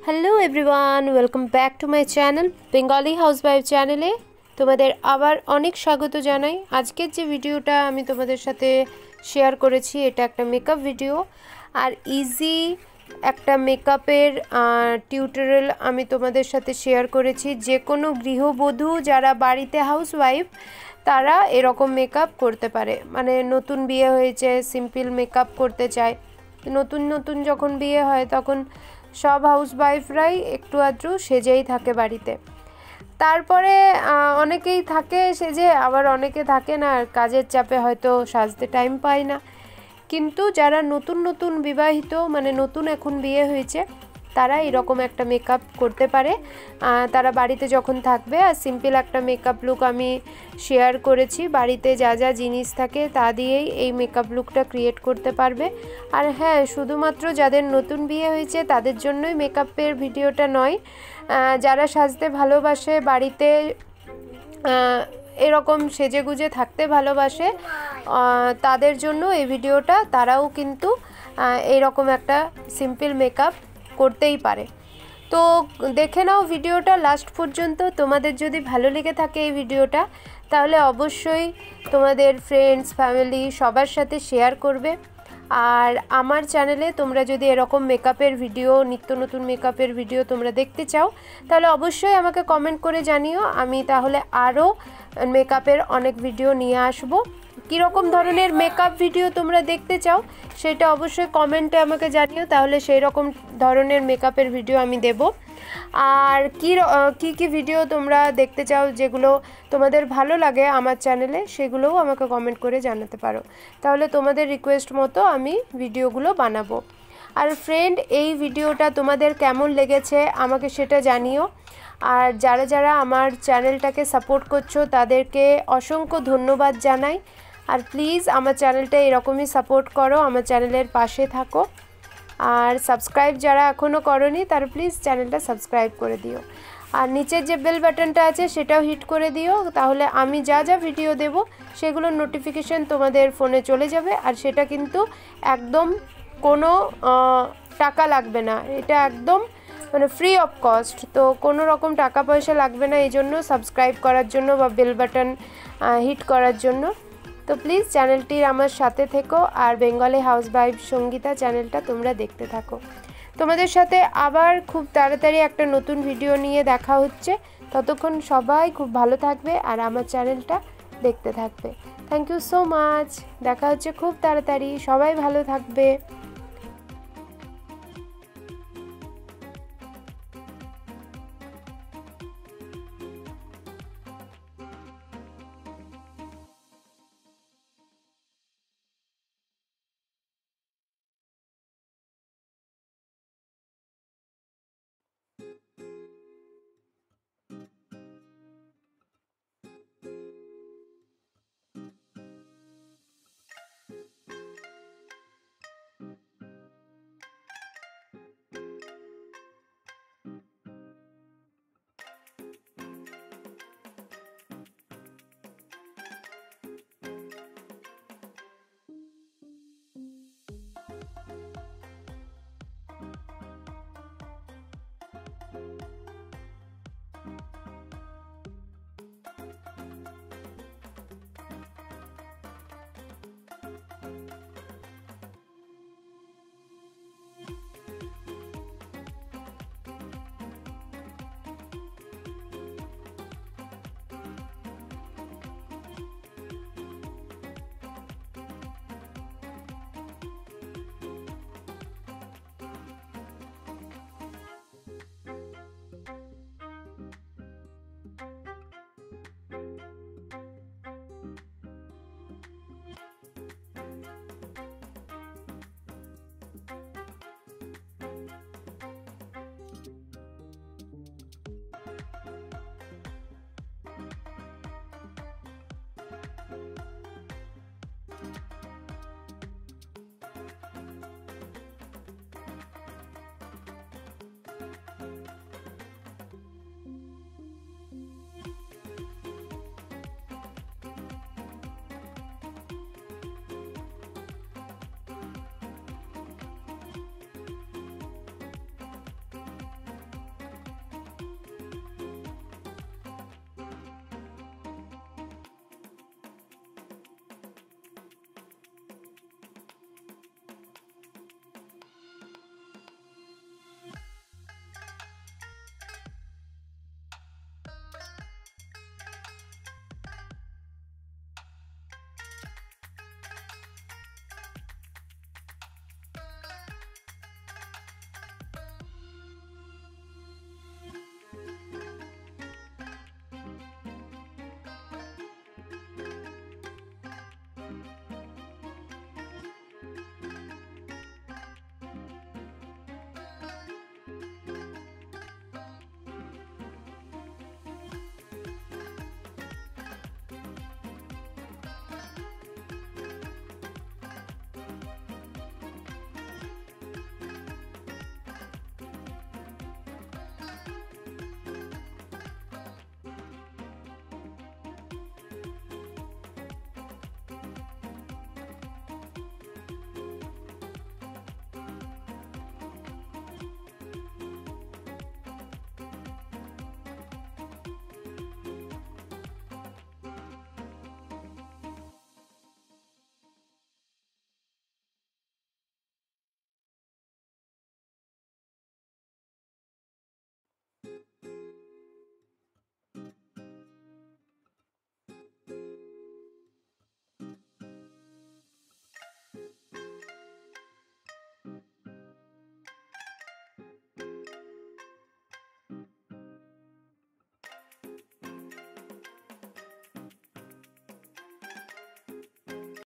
Hello everyone, welcome back to my channel Bengali housewife চ্যানেলে তোমাদের আবার অনেক স্বাগত জানাই। আজকের যে ভিডিওটা আমি তোমাদের সাথে শেয়ার করেছি এটা একটা মেকআপ ভিডিও, আর ইজি একটা মেকআপের টিউটোরিয়াল আমি তোমাদের সাথে শেয়ার করেছি। যে কোনো গৃহবধূ যারা বাড়িতে হাউসওয়াইফ তারা এরকম মেকআপ করতে পারে, মানে নতুন বিয়ে হয়েছে সিম্পল মেকআপ করতে চায়। নতুন নতুন যখন বিয়ে হয় তখন সব হাউসওয়াইফরাই একটু আধটু সেজেই থাকে বাড়িতে। তারপরে অনেকেই থাকে সেজে, আবার অনেকে থাকে না, আর কাজের চাপে হয়তো সাজতে টাইম পায় না। কিন্তু যারা নতুন নতুন বিবাহিত, মানে নতুন এখন বিয়ে হয়েছে, তারা এরকম একটা মেকআপ করতে পারে তারা বাড়িতে যখন থাকবে। আর সিম্পল একটা মেকআপ লুক আমি শেয়ার করেছি, বাড়িতে যা যা জিনিস থাকে তা দিয়েই এই মেকআপ লুকটা ক্রিয়েট করতে পারবে। আর হ্যাঁ, শুধুমাত্র যাদের নতুন বিয়ে হয়েছে তাদের জন্যই মেকআপের ভিডিওটা নয়, যারা সাজতে ভালোবাসে, বাড়িতে এরকম সেজেগুজে থাকতে ভালোবাসে, তাদের জন্য এই ভিডিওটা। তারাও কিন্তু এইরকম একটা সিম্পল মেকআপ করতেই পারে। তো দেখে নাও ভিডিওটা লাস্ট পর্যন্ত। তোমাদের যদি ভালো লেগে থাকে এই ভিডিওটা, তাহলে অবশ্যই তোমাদের ফ্রেন্ডস, ফ্যামিলি সবার সাথে শেয়ার করবে। আর আমার চ্যানেলে তোমরা যদি এরকম মেকআপের ভিডিও, নিত্য নতুন মেকআপের ভিডিও তোমরা দেখতে চাও, তাহলে অবশ্যই আমাকে কমেন্ট করে জানিও। আমি তাহলে আরও মেকআপের অনেক ভিডিও নিয়ে আসবো। কীরকম ধরনের মেকআপ ভিডিও তোমরা দেখতে চাও সেটা অবশ্যই কমেন্টে আমাকে জানিও, তাহলে সেই রকম ধরনের মেকআপের ভিডিও আমি দেব। আর কি ভিডিও তোমরা দেখতে চাও, যেগুলো তোমাদের ভালো লাগে আমার চ্যানেলে, সেগুলোও আমাকে কমেন্ট করে জানাতে পারো। তাহলে তোমাদের রিকোয়েস্ট মতো আমি ভিডিওগুলো বানাবো। আর ফ্রেন্ড, এই ভিডিওটা তোমাদের কেমন লেগেছে আমাকে সেটা জানিও। আর যারা যারা আমার চ্যানেলটাকে সাপোর্ট করছো তাদেরকে অসংখ্য ধন্যবাদ জানাই। আর প্লিজ আমার চ্যানেলটা এরকমই সাপোর্ট করো, আমার চ্যানেলের পাশে থাকো। আর সাবস্ক্রাইব যারা এখনও করোনি তারা প্লিজ চ্যানেলটা সাবস্ক্রাইব করে দিও। আর নিচের যে বেল বাটনটা আছে সেটাও হিট করে দিও, তাহলে আমি যা যা ভিডিও দেব সেগুলোর নোটিফিকেশান তোমাদের ফোনে চলে যাবে। আর সেটা কিন্তু একদম কোনো টাকা লাগবে না, এটা একদম মানে ফ্রি অফ কস্ট। তো কোনো রকম টাকা পয়সা লাগবে না এই জন্য, সাবস্ক্রাইব করার জন্য বা বেল বাটন হিট করার জন্য। তো প্লিজ চ্যানেলটির আমার সাথে থেকো, আর বেঙ্গলি হাউসওয়াইফ সঙ্গীতা চ্যানেলটা তোমরা দেখতে থাকো। তোমাদের সাথে আবার খুব তাড়াতাড়ি একটা নতুন ভিডিও নিয়ে দেখা হচ্ছে। ততক্ষণ সবাই খুব ভালো থাকবে আর আমার চ্যানেলটা দেখতে থাকবে। Thank you so much. দেখা হচ্ছে খুব তাড়াতাড়ি। সবাই ভালো থাকবে।